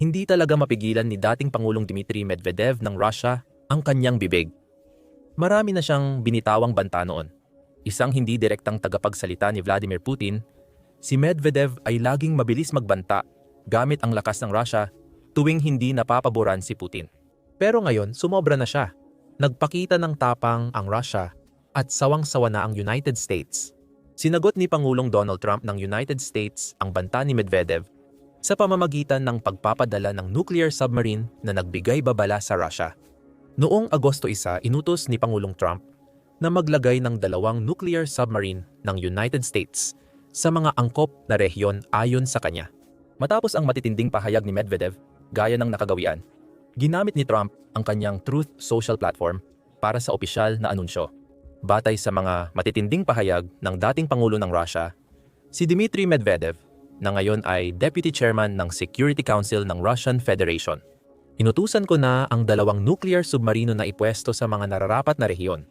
Hindi talaga mapigilan ni dating Pangulong Dmitry Medvedev ng Russia ang kanyang bibig. Marami na siyang binitawang banta noon. Isang hindi direktang tagapagsalita ni Vladimir Putin, si Medvedev ay laging mabilis magbanta gamit ang lakas ng Russia tuwing hindi napapaboran si Putin. Pero ngayon, sumobra na siya. Nagpakita ng tapang ang Russia at sawang-sawa na ang United States. Sinagot ni Pangulong Donald Trump ng United States ang banta ni Medvedev sa pamamagitan ng pagpapadala ng nuclear submarine na nagbigay babala sa Russia. Noong Agosto 1, inutos ni Pangulong Trump na maglagay ng 2 nuclear submarine ng United States sa mga angkop na rehiyon ayon sa kanya. Matapos ang matitinding pahayag ni Medvedev, gaya ng nakagawian, ginamit ni Trump ang kanyang Truth Social platform para sa opisyal na anunsyo. Batay sa mga matitinding pahayag ng dating Pangulo ng Russia, si Dmitry Medvedev, na ngayon ay Deputy Chairman ng Security Council ng Russian Federation. Inutusan ko na ang 2 nuclear submarino na ipwesto sa mga nararapat na rehiyon.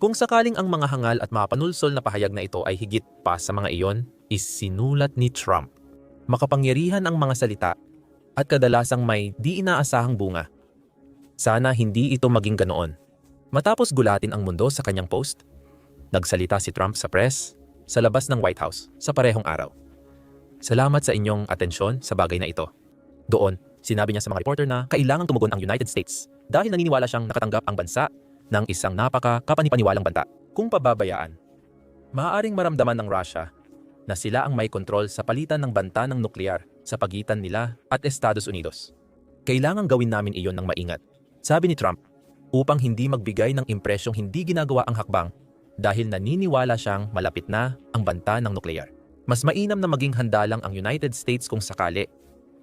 Kung sakaling ang mga hangal at mapanulsol na pahayag na ito ay higit pa sa mga iyon, isinulat ni Trump. Makapangyarihan ang mga salita at kadalasang may di inaasahang bunga. Sana hindi ito maging ganoon. Matapos gulatin ang mundo sa kanyang post, nagsalita si Trump sa press sa labas ng White House sa parehong araw. Salamat sa inyong atensyon sa bagay na ito. Doon, sinabi niya sa mga reporter na kailangang tumugon ang United States dahil naniniwala siyang nakatanggap ang bansa ng isang napaka-kapanipaniwalang banta. Kung pababayaan, maaaring maramdaman ng Russia na sila ang may kontrol sa palitan ng banta ng nuklear sa pagitan nila at Estados Unidos. Kailangang gawin namin iyon ng maingat, sabi ni Trump, upang hindi magbigay ng impresyong hindi ginagawa ang hakbang dahil naniniwala siyang malapit na ang banta ng nuklear. Mas mainam na maging handa lang ang United States kung sakali,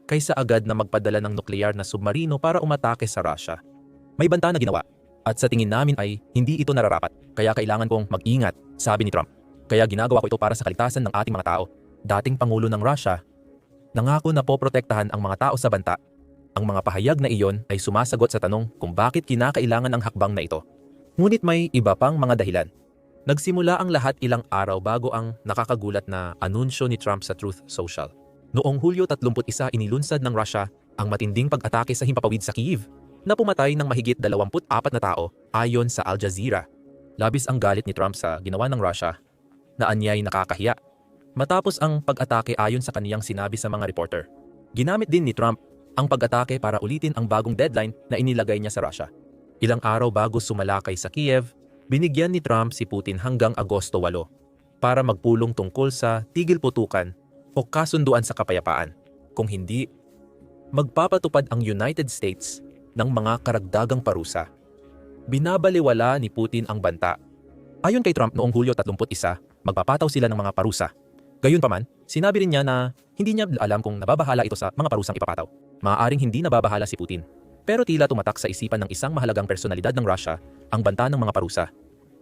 kaysa agad na magpadala ng nuklear na submarino para umatake sa Russia. May banta na ginawa, at sa tingin namin ay hindi ito nararapat, kaya kailangan kong mag-ingat, sabi ni Trump. Kaya ginagawa ko ito para sa kaligtasan ng ating mga tao. Dating Pangulo ng Russia, nangako na poprotektahan ang mga tao sa banta. Ang mga pahayag na iyon ay sumasagot sa tanong kung bakit kinakailangan ang hakbang na ito. Ngunit may iba pang mga dahilan. Nagsimula ang lahat ilang araw bago ang nakakagulat na anunsyo ni Trump sa Truth Social. Noong Hulyo 31, inilunsad ng Russia ang matinding pag-atake sa himpapawid sa Kyiv na pumatay ng mahigit 24 na tao ayon sa Al Jazeera. Labis ang galit ni Trump sa ginawa ng Russia na anyay nakakahiya. Matapos ang pag-atake ayon sa kaniyang sinabi sa mga reporter, ginamit din ni Trump ang pag-atake para ulitin ang bagong deadline na inilagay niya sa Russia. Ilang araw bago sumalakay sa Kiev, binigyan ni Trump si Putin hanggang Agosto 8 para magpulong tungkol sa tigil putukan o kasunduan sa kapayapaan. Kung hindi, magpapatupad ang United States ng mga karagdagang parusa. Binabaliwala ni Putin ang banta. Ayon kay Trump noong Hulyo 31, magpapataw sila ng mga parusa. Gayunpaman, sinabi rin niya na hindi niya alam kung nababahala ito sa mga parusang ipapataw. Maaaring hindi nababahala si Putin. Pero tila tumatak sa isipan ng isang mahalagang personalidad ng Russia ang banta ng mga parusa.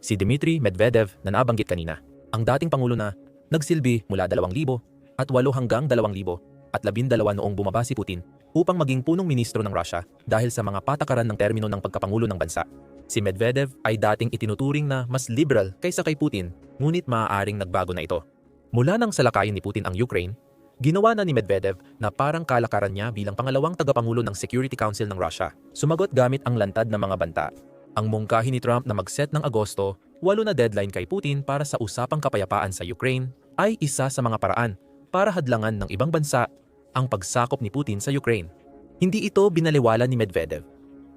Si Dmitry Medvedev na nabanggit kanina, ang dating Pangulo na nagsilbi mula 2000 at 8 hanggang 2000 at 12 noong bumaba si Putin upang maging punong ministro ng Russia dahil sa mga patakaran ng termino ng pagkapangulo ng bansa. Si Medvedev ay dating itinuturing na mas liberal kaysa kay Putin, ngunit maaaring nagbago na ito. Mula nang salakayin ni Putin ang Ukraine, ginawa na ni Medvedev na parang kalakaran niya bilang pangalawang tagapangulo ng Security Council ng Russia. Sumagot gamit ang lantad na mga banta. Ang mungkahi ni Trump na mag-set ng Agosto, 8 na deadline kay Putin para sa usapang kapayapaan sa Ukraine ay isa sa mga paraan para hadlangan ng ibang bansa ang pagsakop ni Putin sa Ukraine. Hindi ito binaliwala ni Medvedev.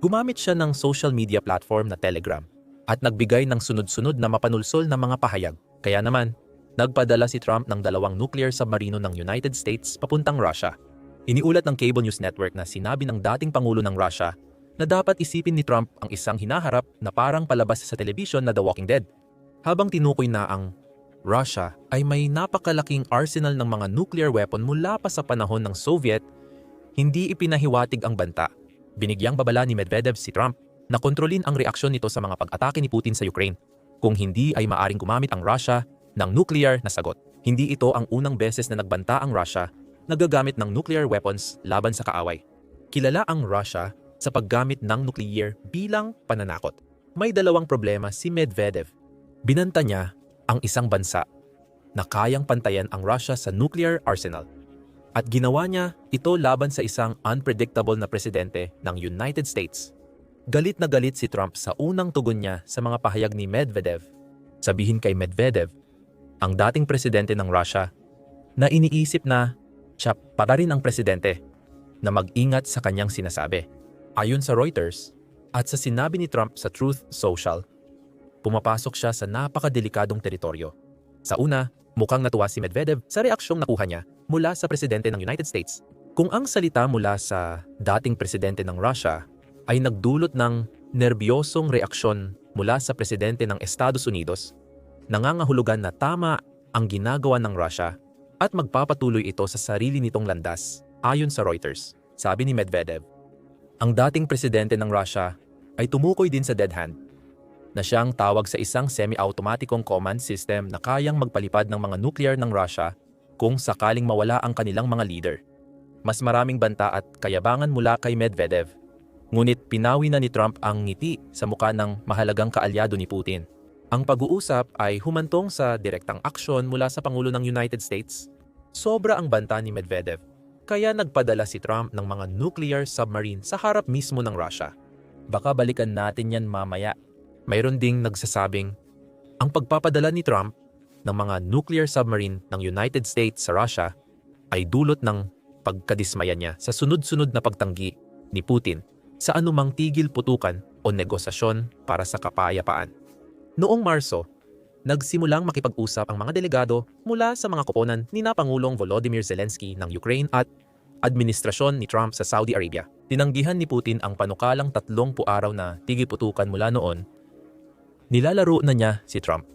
Gumamit siya ng social media platform na Telegram at nagbigay ng sunod-sunod na mapanulsol na mga pahayag. Kaya naman, nagpadala si Trump ng 2 nuclear submarino ng United States papuntang Russia. Iniulat ng Cable News Network na sinabi ng dating Pangulo ng Russia na dapat isipin ni Trump ang isang hinaharap na parang palabas sa telebisyon na The Walking Dead. Habang tinukoy na ang Russia ay may napakalaking arsenal ng mga nuclear weapon mula pa sa panahon ng Soviet, hindi ipinahiwatig ang banta. Binigyang babala ni Medvedev si Trump na kontrolin ang reaksyon nito sa mga pag-atake ni Putin sa Ukraine. Kung hindi ay maaring gumamit ang Russia ng nuclear na sagot. Hindi ito ang unang beses na nagbanta ang Russia na gagamit ng nuclear weapons laban sa kaaway. Kilala ang Russia sa paggamit ng nuclear bilang pananakot. May 2 problema si Medvedev. Binanta niya ang isang bansa na kayang pantayan ang Russia sa nuclear arsenal. At ginawa niya ito laban sa isang unpredictable na presidente ng United States. Galit na galit si Trump sa unang tugon niya sa mga pahayag ni Medvedev. Sabihin kay Medvedev, ang dating presidente ng Russia, na iniisip na siya pa rin ang presidente, na mag-ingat sa kanyang sinasabi. Ayon sa Reuters at sa sinabi ni Trump sa Truth Social, pumapasok siya sa napakadelikadong teritoryo. Sa una, mukhang natuwa si Medvedev sa reaksyong nakuha niya mula sa presidente ng United States. Kung ang salita mula sa dating presidente ng Russia ay nagdulot ng nerbyosong reaksyon mula sa presidente ng Estados Unidos, nangangahulugan na tama ang ginagawa ng Russia at magpapatuloy ito sa sarili nitong landas, ayon sa Reuters. Sabi ni Medvedev, ang dating presidente ng Russia ay tumukoy din sa dead hand, na siyang tawag sa isang semi-automatikong command system na kayang magpalipad ng mga nuclear ng Russia kung sakaling mawala ang kanilang mga leader. Mas maraming banta at kayabangan mula kay Medvedev. Ngunit pinawi na ni Trump ang ngiti sa mukha ng mahalagang kaalyado ni Putin. Ang pag-uusap ay humantong sa direktang aksyon mula sa Pangulo ng United States. Sobra ang banta ni Medvedev, kaya nagpadala si Trump ng mga nuclear submarine sa harap mismo ng Russia. Baka balikan natin yan mamaya. Mayroon ding nagsasabing, ang pagpapadala ni Trump ng mga nuclear submarine ng United States sa Russia ay dulot ng pagkadismaya niya sa sunod-sunod na pagtanggi ni Putin sa anumang tigil putukan o negosasyon para sa kapayapaan. Noong Marso, nagsimulang makipag-usap ang mga delegado mula sa mga koponan ni Pangulong Volodymyr Zelensky ng Ukraine at administrasyon ni Trump sa Saudi Arabia. Tinanggihan ni Putin ang panukalang 30 araw na tigil putukan mula noon. Nilalaro na niya si Trump.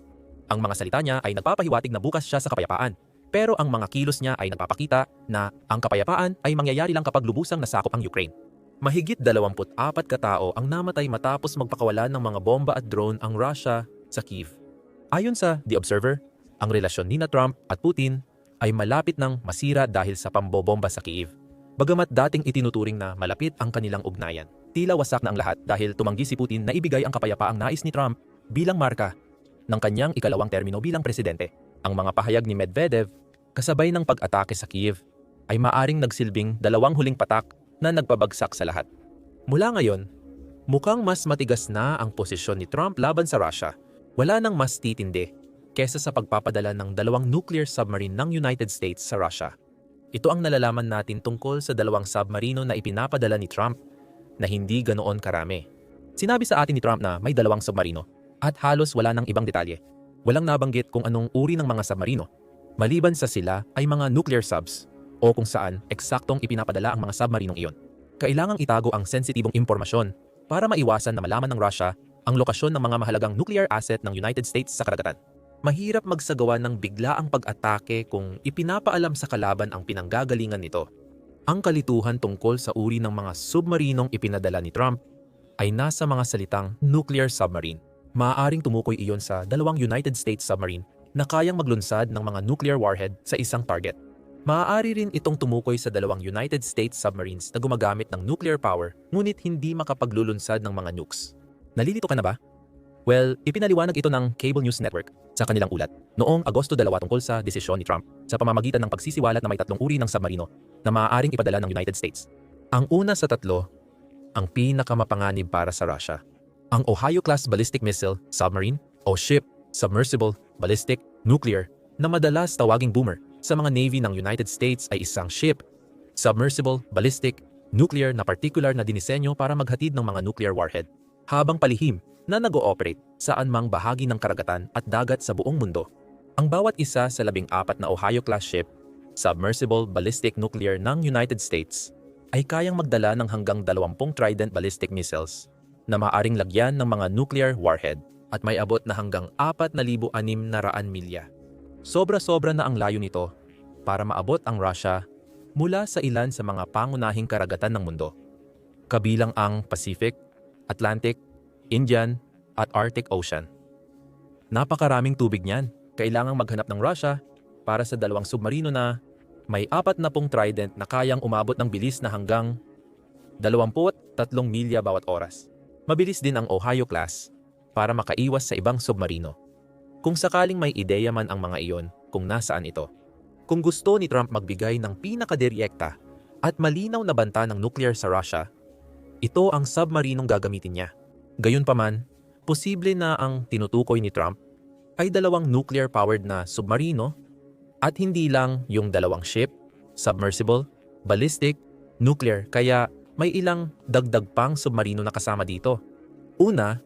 Ang mga salita niya ay nagpapahiwatig na bukas siya sa kapayapaan. Pero ang mga kilos niya ay nagpapakita na ang kapayapaan ay mangyayari lang kapag lubusang nasakop ang Ukraine. Mahigit 24 katao ang namatay matapos magpakawalan ng mga bomba at drone ang Russia sa Kyiv. Ayon sa The Observer, ang relasyon ni Trump at Putin ay malapit nang masira dahil sa pambobomba sa Kyiv. Bagamat dating itinuturing na malapit ang kanilang ugnayan, tila wasak na ang lahat dahil tumanggi si Putin na ibigay ang kapayapaang nais ni Trump bilang marka ng kanyang ikalawang termino bilang presidente. Ang mga pahayag ni Medvedev kasabay ng pag-atake sa Kyiv ay maaring nagsilbing dalawang huling patak na nagpabagsak sa lahat. Mula ngayon, mukhang mas matigas na ang posisyon ni Trump laban sa Russia. Wala nang mas titindi kesa sa pagpapadala ng 2 nuclear submarine ng United States sa Russia. Ito ang nalalaman natin tungkol sa 2 submarino na ipinapadala ni Trump na hindi ganoon karami. Sinabi sa atin ni Trump na may 2 submarino at halos wala nang ibang detalye. Walang nabanggit kung anong uri ng mga submarino, maliban sa sila ay mga nuclear subs o kung saan eksaktong ipinapadala ang mga submarinong iyon. Kailangang itago ang sensitibong impormasyon para maiwasan na malaman ng Russia ang lokasyon ng mga mahalagang nuclear asset ng United States sa karagatan. Mahirap magsagawa ng biglaang pag-atake kung ipinapaalam sa kalaban ang pinanggagalingan nito. Ang kalituhan tungkol sa uri ng mga submarinong ipinadala ni Trump ay nasa mga salitang nuclear submarine. Maaaring tumukoy iyon sa 2 United States submarine na kayang maglunsad ng mga nuclear warhead sa isang target. Maaari rin itong tumukoy sa 2 United States submarines na gumagamit ng nuclear power ngunit hindi makapaglulunsad ng mga nukes. Nalilito ka na ba? Well, ipinaliwanag ito ng Cable News Network sa kanilang ulat noong Agosto 2 tungkol sa desisyon ni Trump sa pamamagitan ng pagsisiwalat na may 3 uri ng submarino na maaaring ipadala ng United States. Ang una sa 3, ang pinakamapanganib para sa Russia. Ang Ohio-class ballistic missile submarine o ship, submersible, ballistic, nuclear na madalas tawaging boomer sa mga Navy ng United States ay isang ship, submersible, ballistic, nuclear na particular na dinisenyo para maghatid ng mga nuclear warhead habang palihim na nag-ooperate saan mang bahagi ng karagatan at dagat sa buong mundo. Ang bawat isa sa 14 na Ohio-class ship, submersible, ballistic, nuclear ng United States ay kayang magdala ng hanggang 20 Trident ballistic missiles na maaaring lagyan ng mga nuclear warhead at may abot na hanggang 4,600 milya. Sobra-sobra na ang layo nito para maabot ang Russia mula sa ilan sa mga pangunahing karagatan ng mundo, kabilang ang Pacific, Atlantic, Indian at Arctic Ocean. Napakaraming tubig niyan. Kailangang maghanap ng Russia para sa 2 submarino na may 40 Trident na kayang umabot ng bilis na hanggang 23 milya bawat oras. Mabilis din ang Ohio class para makaiwas sa ibang submarino. Kung sakaling may ideya man ang mga iyon kung nasaan ito. Kung gusto ni Trump magbigay ng pinakadirekta at malinaw na banta ng nuclear sa Russia, ito ang submarinong gagamitin niya. Gayunpaman, posible na ang tinutukoy ni Trump ay dalawang nuclear-powered na submarino at hindi lang yung dalawang ship, submersible, ballistic, nuclear, kaya may ilang dagdag pang submarino na kasama dito. Una,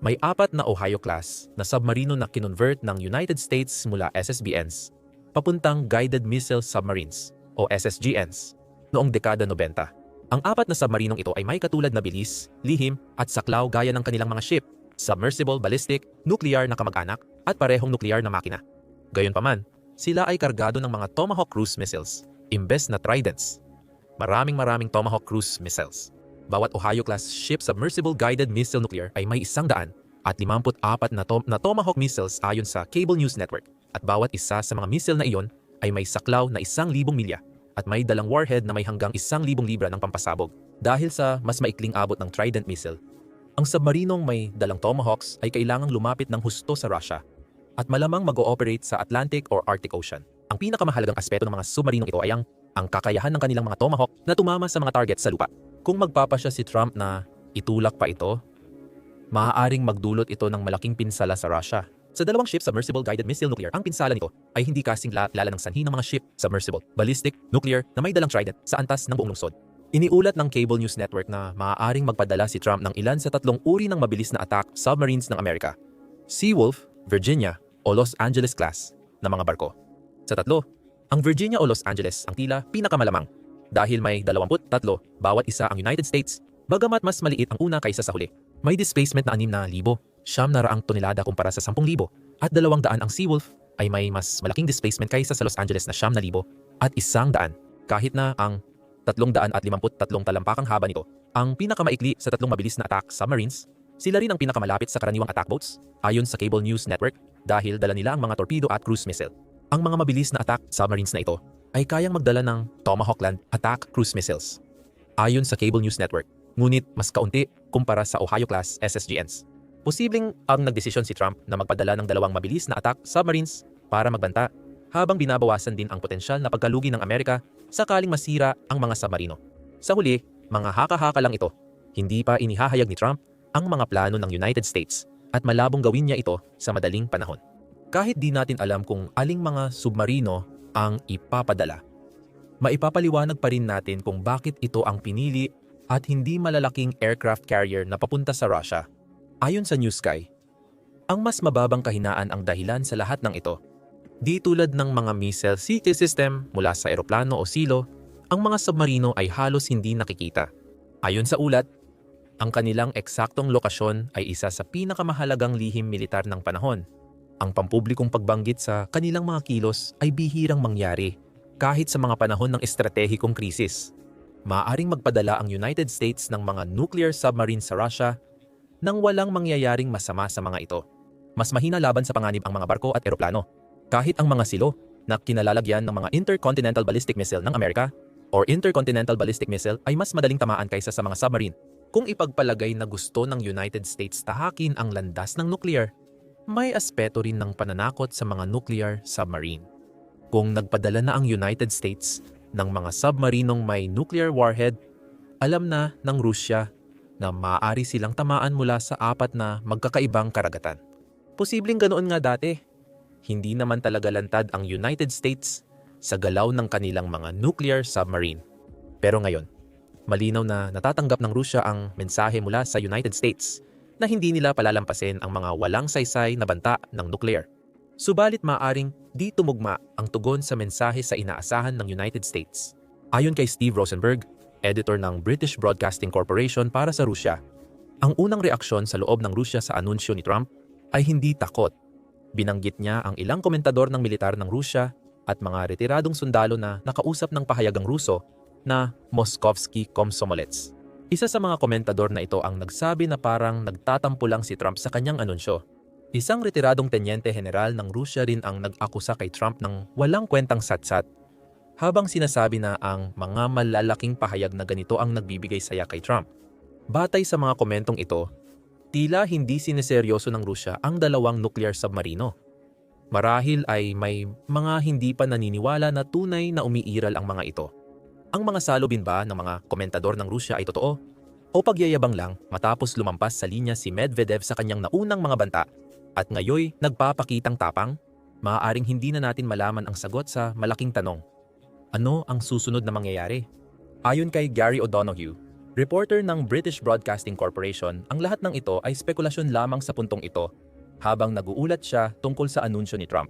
may 4 na Ohio-class na submarino na kinonvert ng United States mula SSBNs papuntang Guided Missile Submarines o SSGNs noong dekada 90. Ang 4 na submarinong ito ay may katulad na bilis, lihim at saklaw gaya ng kanilang mga ship, submersible, ballistic, nuclear na kamag-anak at parehong nuclear na makina. Gayunpaman, sila ay kargado ng mga Tomahawk cruise missiles imbes na Tridents. Maraming Tomahawk cruise missiles. Bawat Ohio-class ship submersible guided missile nuclear ay may 154 na Tomahawk missiles ayon sa Cable News Network, at bawat isa sa mga missile na iyon ay may saklaw na 1,000 milya at may dalang warhead na may hanggang 1,000 libra ng pampasabog. Dahil sa mas maikling abot ng Trident missile, ang submarinong may dalang Tomahawks ay kailangang lumapit ng husto sa Russia at malamang mag-ooperate sa Atlantic or Arctic Ocean. Ang pinakamahalagang aspeto ng mga submarinong ito ay ang kakayahan ng kanilang mga Tomahawk na tumama sa mga target sa lupa. Kung magpapasya si Trump na itulak pa ito, maaaring magdulot ito ng malaking pinsala sa Russia. Sa dalawang ship submersible guided missile nuclear, ang pinsala nito ay hindi kasing lala ng sanhi ng mga ship submersible, ballistic, nuclear na may dalang Trident sa antas ng buong lungsod. Iniulat ng Cable News Network na maaaring magpadala si Trump ng ilan sa 3 uri ng mabilis na attack submarines ng Amerika: Seawolf, Virginia o Los Angeles class na mga barko. Sa 3, ang Virginia o Los Angeles ang tila pinakamalamang dahil may 23 bawat isa ang United States, bagamat mas maliit ang una kaysa sa huli. May displacement na 6,000, 900 tonelada kumpara sa 10,000, at 200 ang Seawolf ay may mas malaking displacement kaysa sa Los Angeles na 9,000 at 100, kahit na ang 353 talampakang haba nito ang pinakamaikli sa 3 mabilis na attack submarines. Sila rin ang pinakamalapit sa karaniwang attack boats ayon sa Cable News Network dahil dala nila ang mga torpedo at cruise missile. Ang mga mabilis na attack submarines na ito ay kayang magdala ng Tomahawk Land attack cruise missiles ayon sa Cable News Network, ngunit mas kaunti kumpara sa Ohio-class SSGNs. Posibleng ang nagdesisyon si Trump na magpadala ng 2 mabilis na attack submarines para magbanta, habang binabawasan din ang potensyal na pagkalugi ng Amerika sakaling masira ang mga submarino. Sa huli, mga haka-haka lang ito. Hindi pa inihahayag ni Trump ang mga plano ng United States at malabong gawin niya ito sa madaling panahon. Kahit di natin alam kung aling mga submarino ang ipapadala, maipapaliwanag pa rin natin kung bakit ito ang pinili at hindi malalaking aircraft carrier na papunta sa Russia. Ayon sa New Sky, ang mas mababang kahinaan ang dahilan sa lahat ng ito. Di tulad ng mga missile siege system mula sa eroplano o silo, ang mga submarino ay halos hindi nakikita. Ayon sa ulat, ang kanilang eksaktong lokasyon ay isa sa pinakamahalagang lihim militar ng panahon. Ang pampublikong pagbanggit sa kanilang mga kilos ay bihirang mangyari kahit sa mga panahon ng estratehikong krisis. Maaaring magpadala ang United States ng mga nuclear submarine sa Russia nang walang mangyayaring masama sa mga ito. Mas mahina laban sa panganib ang mga barko at eroplano. Kahit ang mga silo na kinalalagyan ng mga Intercontinental Ballistic Missile ng Amerika or Intercontinental Ballistic Missile ay mas madaling tamaan kaysa sa mga submarine. Kung ipagpalagay na gusto ng United States tahakin ang landas ng nuclear, may aspeto rin ng pananakot sa mga nuclear submarine. Kung nagpadala na ang United States ng mga submarinong may nuclear warhead, alam na ng Rusya na maaari silang tamaan mula sa 4 na magkakaibang karagatan. Posibleng ganoon nga dati. Hindi naman talaga lantad ang United States sa galaw ng kanilang mga nuclear submarine. Pero ngayon, malinaw na natatanggap ng Rusya ang mensahe mula sa United States na hindi nila palalampasin ang mga walang saysay na banta ng nuclear. Subalit maaring di tumugma ang tugon sa mensahe sa inaasahan ng United States. Ayon kay Steve Rosenberg, editor ng British Broadcasting Corporation para sa Rusya, ang unang reaksyon sa loob ng Rusya sa anunsyo ni Trump ay hindi takot. Binanggit niya ang ilang komentador ng militar ng Rusya at mga retiradong sundalo na nakausap ng pahayagang Ruso na Moskovsky Komsomolets. Isa sa mga komentador na ito ang nagsabi na parang nagtatampo lang si Trump sa kanyang anunsyo. Isang retiradong tenyente general ng Rusya rin ang nag-akusa kay Trump ng walang kwentang satsat, habang sinasabi na ang mga malalaking pahayag na ganito ang nagbibigay saya kay Trump. Batay sa mga komentong ito, tila hindi sineseryoso ng Rusya ang 2 nuclear submarino. Marahil ay may mga hindi pa naniniwala na tunay na umiiral ang mga ito. Ang mga salubin ba ng mga komentador ng Rusya ay totoo? O pagyayabang lang matapos lumampas sa linya si Medvedev sa kanyang naunang mga banta at ngayoy nagpapakitang tapang? Maaaring hindi na natin malaman ang sagot sa malaking tanong. Ano ang susunod na mangyayari? Ayon kay Gary O'Donoghue, reporter ng British Broadcasting Corporation, ang lahat ng ito ay spekulasyon lamang sa puntong ito habang nag-uulat siya tungkol sa anunsyo ni Trump.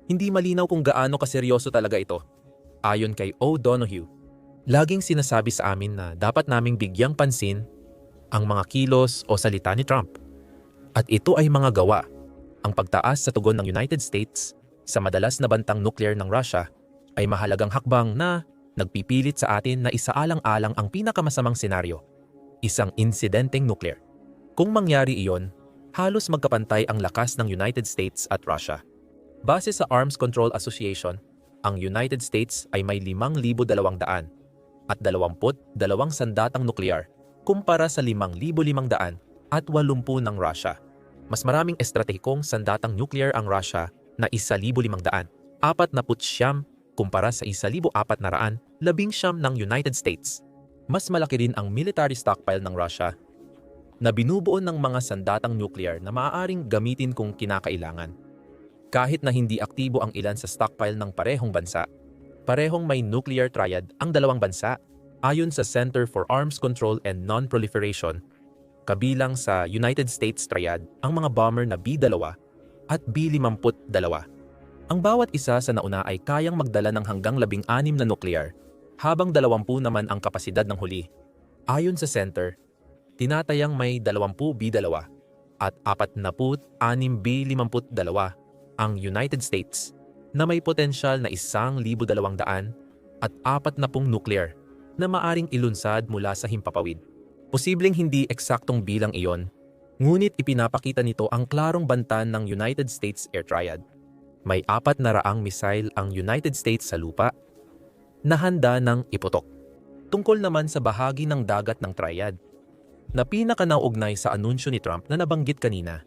Hindi malinaw kung gaano kaseryoso talaga ito. Ayon kay O'Donoghue, laging sinasabi sa amin na dapat naming bigyang pansin ang mga kilos o salita ni Trump. At ito ay mga gawa. Ang pagtaas sa tugon ng United States sa madalas na bantang nuclear ng Russia ay mahalagang hakbang na nagpipilit sa atin na isaalang-alang ang pinakamasamang senaryo, isang insidenteng nuclear. Kung mangyari iyon, halos magkapantay ang lakas ng United States at Russia. Base sa Arms Control Association, ang United States ay may 5,200 at 22 sandatang nuklear kumpara sa 5,500 at 80 ng Russia. Mas maraming estratehikong sandatang nuclear ang Russia na 1,500, 49 kumpara sa 1,419 ng United States. Mas malaki rin ang military stockpile ng Russia na binubuo ng mga sandatang nuclear na maaaring gamitin kung kinakailangan. Kahit na hindi aktibo ang ilan sa stockpile ng parehong bansa, parehong may nuclear triad ang dalawang bansa. Ayon sa Center for Arms Control and Non-Proliferation, kabilang sa United States triad ang mga bomber na B-2 at B-52. Ang bawat isa sa nauna ay kayang magdala ng hanggang 16 na nuclear, habang 20 naman ang kapasidad ng huli. Ayon sa center, tinatayang may 20 B-2 at 46 B-52 ang United States na may potensyal na 1,200 at 40 nuclear na maaring ilunsad mula sa himpapawid. Posibleng hindi eksaktong bilang iyon, ngunit ipinapakita nito ang klarong bantan ng United States Air Triad. May 400 missile ang United States sa lupa na handa ng iputok. Tungkol naman sa bahagi ng dagat ng Triad, na pinakanaugnay sa anunsyo ni Trump na nabanggit kanina,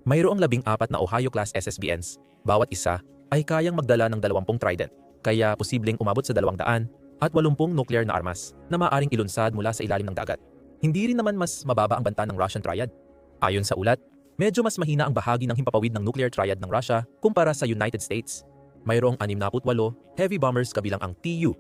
mayroong 14 na Ohio-class SSBNs. Bawat isa ay kayang magdala ng 20 Trident, kaya posibleng umabot sa 200 at 80 nuclear na armas na maaaring ilunsad mula sa ilalim ng dagat. Hindi rin naman mas mababa ang banta ng Russian Triad. Ayon sa ulat, medyo mas mahina ang bahagi ng himpapawid ng nuclear triad ng Russia kumpara sa United States. Mayroong 68 heavy bombers kabilang ang Tu-100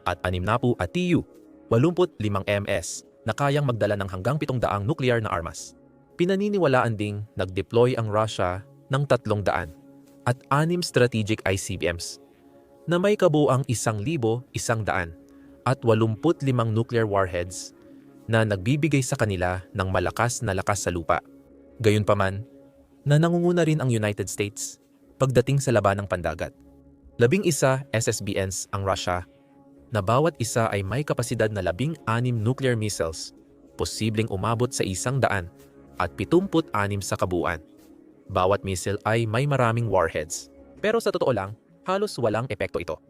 at 60 at Tu-85 MS na kayang magdala ng hanggang 700 nuclear na armas. Pinaniniwalaan ding nag-deploy ang Russia ng 300 at 6 strategic ICBMs na may kabuang 1,100 at 85 nuclear warheads na nagbibigay sa kanila ng malakas na lakas sa lupa. Gayunpaman, na nangunguna rin ang United States pagdating sa labanang pandagat. 11 SSBNs ang Russia na bawat isa ay may kapasidad na 16 nuclear missiles, posibleng umabot sa 100 at 76 sa kabuuan. Bawat missile ay may maraming warheads. Pero sa totoo lang, halos walang epekto ito.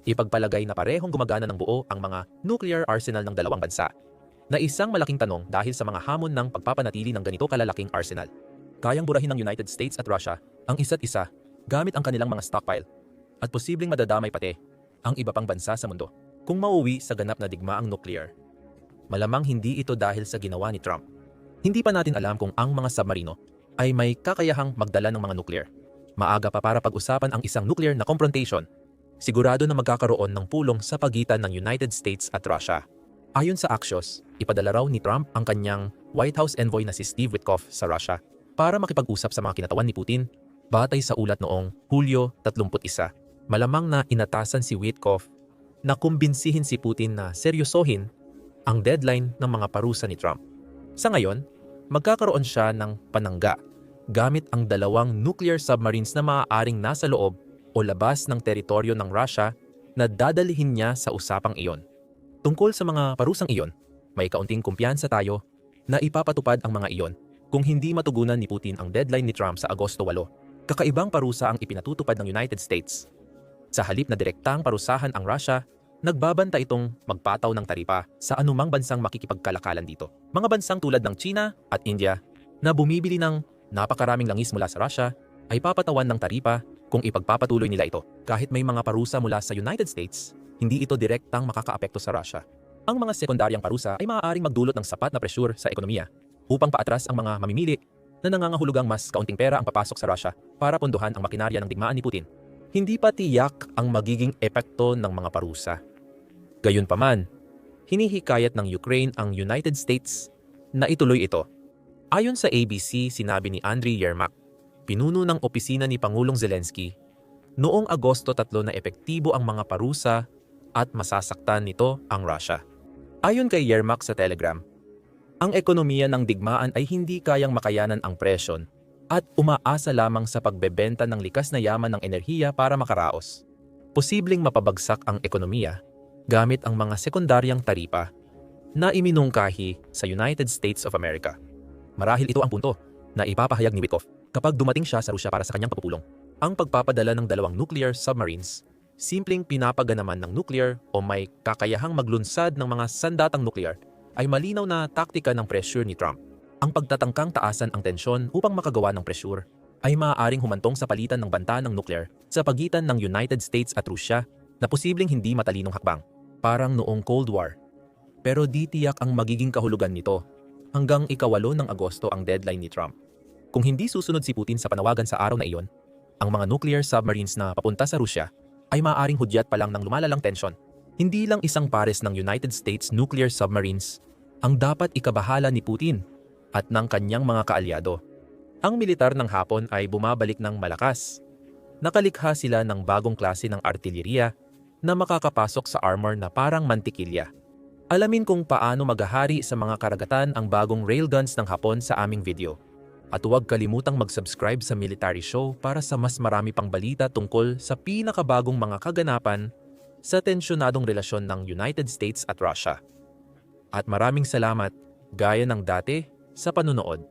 Ipagpalagay na parehong gumagana ng buo ang mga nuclear arsenal ng dalawang bansa, na isang malaking tanong dahil sa mga hamon ng pagpapanatili ng ganito kalalaking arsenal. Kayang burahin ng United States at Russia ang isa't isa gamit ang kanilang mga stockpile at posibleng madadamay pati ang iba pang bansa sa mundo kung mauwi sa ganap na digmaang nuclear. Malamang hindi ito dahil sa ginawa ni Trump. Hindi pa natin alam kung ang mga submarino ay may kakayahang magdala ng mga nuclear. Maaga pa para pag-usapan ang isang nuclear na confrontation. Sigurado na magkakaroon ng pulong sa pagitan ng United States at Russia. Ayon sa Axios, ipadala raw ni Trump ang kanyang White House envoy na si Steve Witkoff sa Russia para makipag-usap sa mga kinatawan ni Putin, batay sa ulat noong Hulyo 31. Malamang na inatasan si Witkoff na kumbinsihin si Putin na seryosohin ang deadline ng mga parusa ni Trump. Sa ngayon, magkakaroon siya ng panangga gamit ang 2 nuclear submarines na maaaring nasa loob o labas ng teritoryo ng Russia na dadalhin niya sa usapang iyon. Tungkol sa mga parusang iyon, may kaunting kumpiyansa tayo na ipapatupad ang mga iyon kung hindi matugunan ni Putin ang deadline ni Trump sa Agosto 8. Kakaibang parusa ang ipinatutupad ng United States. Sa halip na direktang parusahan ang Russia, nagbabanta itong magpataw ng taripa sa anumang bansang makikipagkalakalan dito. Mga bansang tulad ng China at India na bumibili ng napakaraming langis mula sa Russia ay papatawan ng taripa kung ipagpapatuloy nila ito. Kahit may mga parusa mula sa United States, hindi ito direktang makakaapekto sa Russia. Ang mga sekundaryang parusa ay maaaring magdulot ng sapat na presyur sa ekonomiya upang paatras ang mga mamimili na nangangahulugang mas kaunting pera ang papasok sa Russia para punduhan ang makinarya ng digmaan ni Putin. Hindi pa tiyak ang magiging epekto ng mga parusa. Gayunpaman, hinihikayat ng Ukraine ang United States na ituloy ito. Ayon sa ABC, sinabi ni Andriy Yermak, pinuno ng opisina ni Pangulong Zelensky, noong Agosto 3 na epektibo ang mga parusa at masasaktan nito ang Russia. Ayon kay Yermak sa Telegram, ang ekonomiya ng digmaan ay hindi kayang makayanan ang presyon at umaasa lamang sa pagbebenta ng likas na yaman ng enerhiya para makaraos. Posibleng mapabagsak ang ekonomiya gamit ang mga sekundaryang taripa na iminungkahi sa United States of America. Marahil ito ang punto na ipapahayag ni Witkoff kapag dumating siya sa Rusya para sa kanyang pagpupulong. Ang pagpapadala ng 2 nuclear submarines, simpleng pinapaganaman ng nuclear o may kakayahang maglunsad ng mga sandatang nuclear, ay malinaw na taktika ng pressure ni Trump. Ang pagtatangkang taasan ang tensyon upang makagawa ng pressure ay maaaring humantong sa palitan ng banta ng nuclear sa pagitan ng United States at Rusya na posibleng hindi matalinong hakbang, parang noong Cold War. Pero di tiyak ang magiging kahulugan nito. Hanggang ika-8 ng Agosto ang deadline ni Trump. Kung hindi susunod si Putin sa panawagan sa araw na iyon, ang mga nuclear submarines na papunta sa Rusya ay maaaring hudyat pa lang ng lumalalang tensyon. Hindi lang isang pares ng United States nuclear submarines ang dapat ikabahala ni Putin at ng kanyang mga kaalyado. Ang militar ng Hapon ay bumabalik ng malakas. Nakalikha sila ng bagong klase ng artilleriya na makakapasok sa armor na parang mantikilya. Alamin kung paano maghahari sa mga karagatan ang bagong railguns ng Hapon sa aming video. At huwag kalimutang mag-subscribe sa Military Show para sa mas marami pang balita tungkol sa pinakabagong mga kaganapan sa tensyonadong relasyon ng United States at Russia. At maraming salamat, gaya ng dati, sa panunood.